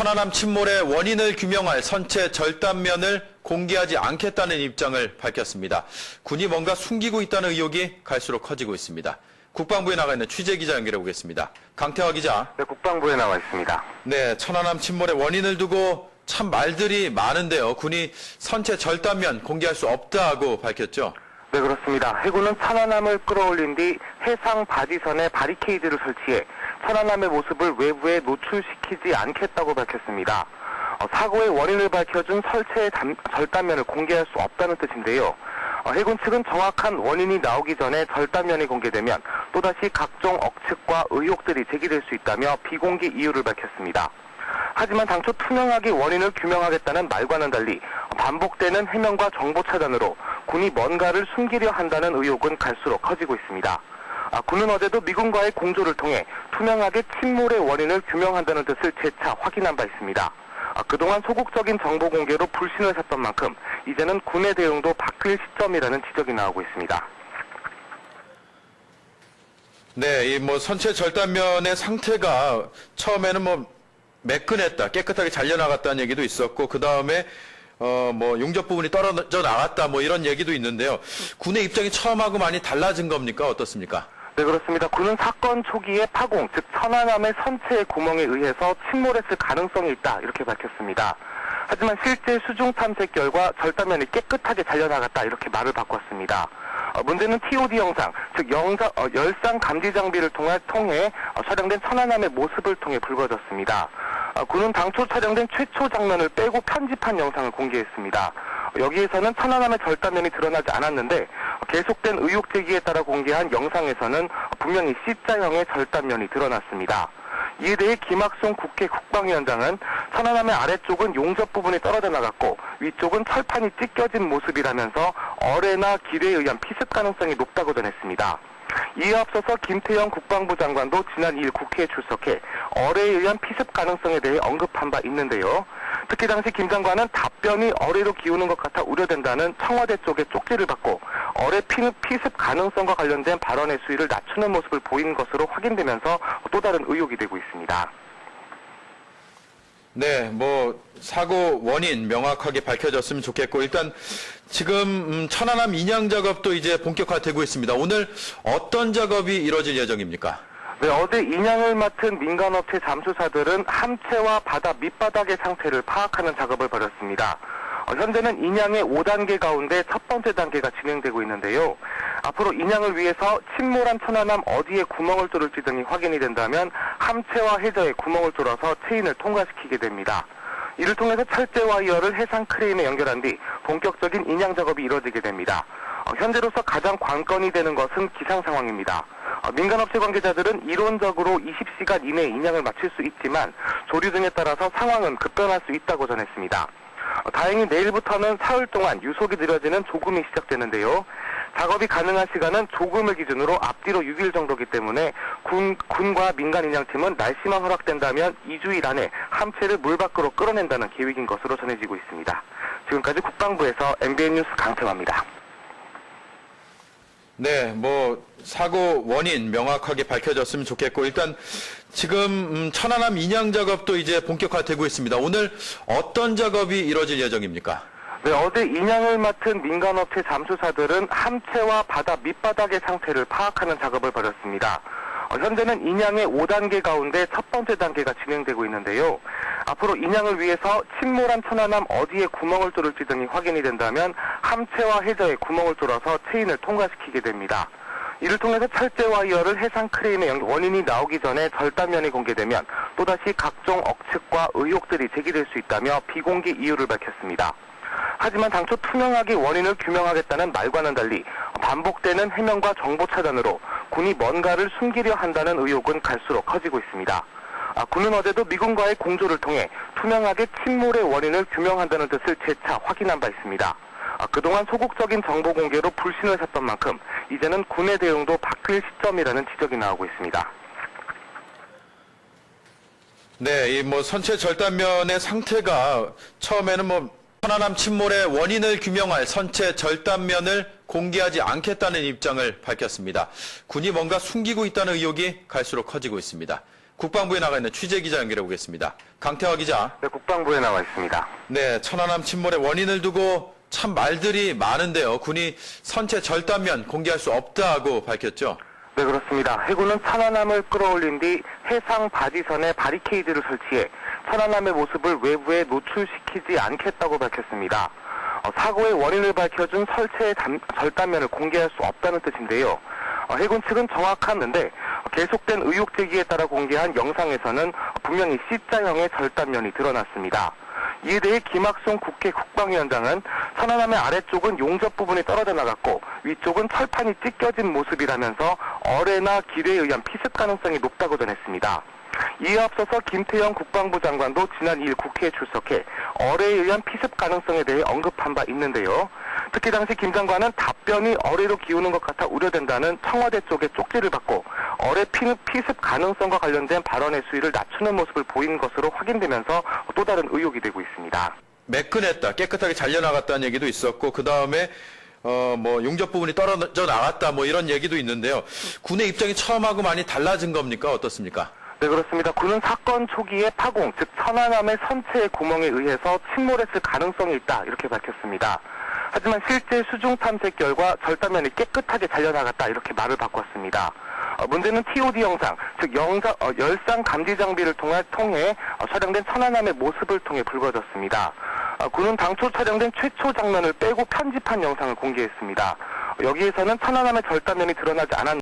천안함 침몰의 원인을 규명할 선체 절단면을 공개하지 않겠다는 입장을 밝혔습니다. 군이 뭔가 숨기고 있다는 의혹이 갈수록 커지고 있습니다. 국방부에 나가 있는 취재기자 연결해 보겠습니다. 강태화 기자. 네, 국방부에 나와 있습니다. 네, 천안함 침몰의 원인을 두고 참 말들이 많은데요. 군이 선체 절단면 공개할 수 없다고 밝혔죠. 네, 그렇습니다. 해군은 천안함을 끌어올린 뒤 해상 바지선에 바리케이드를 설치해 천안함의 모습을 외부에 노출시키지 않겠다고 밝혔습니다. 사고의 원인을 밝혀준 설체의 절단면을 공개할 수 없다는 뜻인데요. 해군 측은 정확한 원인이 나오기 전에 절단면이 공개되면 또다시 각종 억측과 의혹들이 제기될 수 있다며 비공개 이유를 밝혔습니다. 하지만 당초 투명하게 원인을 규명하겠다는 말과는 달리 반복되는 해명과 정보 차단으로 군이 뭔가를 숨기려 한다는 의혹은 갈수록 커지고 있습니다. 군은 어제도 미군과의 공조를 통해 투명하게 침몰의 원인을 규명한다는 뜻을 재차 확인한 바 있습니다. 그동안 소극적인 정보 공개로 불신을 샀던 만큼 이제는 군의 대응도 바뀔 시점이라는 지적이 나오고 있습니다. 네, 이 선체 절단면의 상태가 처음에는 매끈했다, 깨끗하게 잘려나갔다는 얘기도 있었고, 그 다음에 용접 부분이 떨어져 나갔다, 이런 얘기도 있는데요. 군의 입장이 처음하고 많이 달라진 겁니까? 어떻습니까? 네, 그렇습니다. 군은 사건 초기에 파공, 즉 천안함의 선체의 구멍에 의해서 침몰했을 가능성이 있다, 이렇게 밝혔습니다. 하지만 실제 수중 탐색 결과 절단면이 깨끗하게 잘려나갔다, 이렇게 말을 바꿨습니다. 문제는 TOD 영상, 즉 열상 감지 장비를 통해 촬영된 천안함의 모습을 통해 불거졌습니다. 군은 당초 촬영된 최초 장면을 빼고 편집한 영상을 공개했습니다. 여기에서는 천안함의 절단면이 드러나지 않았는데 계속된 의혹 제기에 따라 공개한 영상에서는 분명히 C자형의 절단면이 드러났습니다. 이에 대해 김학순 국회 국방위원장은 천안함의 아래쪽은 용접 부분이 떨어져 나갔고 위쪽은 철판이 찢겨진 모습이라면서 어뢰나 길에 의한 피습 가능성이 높다고 전했습니다. 이에 앞서서 김태형 국방부 장관도 지난 2일 국회에 출석해 어뢰에 의한 피습 가능성에 대해 언급한 바 있는데요. 특히 당시 김 장관은 답변이 어뢰로 기우는 것 같아 우려된다는 청와대 쪽의 쪽지를 받고 어뢰 피습 가능성과 관련된 발언의 수위를 낮추는 모습을 보인 것으로 확인되면서 또 다른 의혹이 되고 있습니다. 네, 사고 원인 명확하게 밝혀졌으면 좋겠고, 일단 지금 천안함 인양 작업도 이제 본격화되고 있습니다. 오늘 어떤 작업이 이루어질 예정입니까? 네, 어제 인양을 맡은 민간업체 잠수사들은 함체와 바다 밑바닥의 상태를 파악하는 작업을 벌였습니다. 현재는 인양의 5단계 가운데 첫 번째 단계가 진행되고 있는데요. 앞으로 인양을 위해서 침몰한 천안함 어디에 구멍을 뚫을지 등이 확인이 된다면 함체와 해저에 구멍을 뚫어서 체인을 통과시키게 됩니다. 이를 통해서 철제 와이어를 해상 크레인에 연결한 뒤 본격적인 인양 작업이 이루어지게 됩니다. 현재로서 가장 관건이 되는 것은 기상 상황입니다. 민간업체 관계자들은 이론적으로 20시간 이내에 인양을 마칠 수 있지만 조류 등에 따라서 상황은 급변할 수 있다고 전했습니다. 다행히 내일부터는 사흘 동안 유속이 느려지는 조금이 시작되는데요. 작업이 가능한 시간은 조금을 기준으로 앞뒤로 6일 정도이기 때문에 군과 민간 인양팀은 날씨만 허락된다면 2주일 안에 함체를 물 밖으로 끌어낸다는 계획인 것으로 전해지고 있습니다. 지금까지 국방부에서 MBN 뉴스 강태화입니다. 네, 사고 원인 명확하게 밝혀졌으면 좋겠고, 일단 지금 천안함 인양 작업도 이제 본격화되고 있습니다. 오늘 어떤 작업이 이루어질 예정입니까? 네, 어제 인양을 맡은 민간업체 잠수사들은 함체와 바다 밑바닥의 상태를 파악하는 작업을 벌였습니다. 현재는 인양의 5단계 가운데 첫 번째 단계가 진행되고 있는데요. 앞으로 인양을 위해서 침몰한 천안함 어디에 구멍을 뚫을지 등이 확인이 된다면 함체와 해저에 구멍을 뚫어서 체인을 통과시키게 됩니다. 이를 통해서 철제 와이어를 해상 크레인에 원인이 나오기 전에 절단면이 공개되면 또다시 각종 억측과 의혹들이 제기될 수 있다며 비공개 이유를 밝혔습니다. 하지만 당초 투명하게 원인을 규명하겠다는 말과는 달리 반복되는 해명과 정보 차단으로 군이 뭔가를 숨기려 한다는 의혹은 갈수록 커지고 있습니다. 군은 어제도 미군과의 공조를 통해 투명하게 침몰의 원인을 규명한다는 뜻을 재차 확인한 바 있습니다. 그동안 소극적인 정보 공개로 불신을 샀던 만큼 이제는 군의 대응도 바뀔 시점이라는 지적이 나오고 있습니다. 네, 선체 절단면의 상태가 처음에는 천안함 침몰의 원인을 규명할 선체 절단면을 공개하지 않겠다는 입장을 밝혔습니다. 군이 뭔가 숨기고 있다는 의혹이 갈수록 커지고 있습니다. 국방부에 나가 있는 취재 기자 연결해 보겠습니다. 강태화 기자. 네, 국방부에 나와 있습니다. 네, 천안함 침몰의 원인을 두고 참 말들이 많은데요. 군이 선체 절단면 공개할 수 없다고 밝혔죠. 네, 그렇습니다. 해군은 천안함을 끌어올린 뒤 해상 바지선에 바리케이드를 설치해 천안함의 모습을 외부에 노출시키지 않겠다고 밝혔습니다. 사고의 원인을 밝혀준 설체의 절단면을 공개할 수 없다는 뜻인데요. 해군 측은 정확한데 계속된 의혹 제기에 따라 공개한 영상에서는 분명히 C자형의 절단면이 드러났습니다. 이에 대해 김학송 국회 국방위원장은 천안함의 아래쪽은 용접 부분이 떨어져 나갔고 위쪽은 철판이 찢겨진 모습이라면서 어뢰나 기뢰에 의한 피습 가능성이 높다고 전했습니다. 이에 앞서서 김태형 국방부 장관도 지난 2일 국회에 출석해 어뢰에 의한 피습 가능성에 대해 언급한 바 있는데요. 특히 당시 김 장관은 답변이 어뢰로 기우는 것 같아 우려된다는 청와대 쪽의 쪽지를 받고 어뢰 피습 가능성과 관련된 발언의 수위를 낮추는 모습을 보인 것으로 확인되면서 또 다른 의혹이 되고 있습니다. 매끈했다, 깨끗하게 잘려나갔다는 얘기도 있었고 그 다음에 용접 부분이 떨어져 나갔다 뭐 이런 얘기도 있는데요. 군의 입장이 처음하고 많이 달라진 겁니까? 어떻습니까? 네, 그렇습니다. 군은 사건 초기에 파공, 즉 천안함의 선체의 구멍에 의해서 침몰했을 가능성이 있다 이렇게 밝혔습니다. 하지만 실제 수중 탐색 결과 절단면이 깨끗하게 잘려나갔다 이렇게 말을 바꿨습니다. 문제는 TOD 영상, 즉 열상 감지 장비를 통해 촬영된 천안함의 모습을 통해 불거졌습니다. 군은 당초 촬영된 최초 장면을 빼고 편집한 영상을 공개했습니다. 여기에서는 천안함의 절단면이 드러나지 않았는데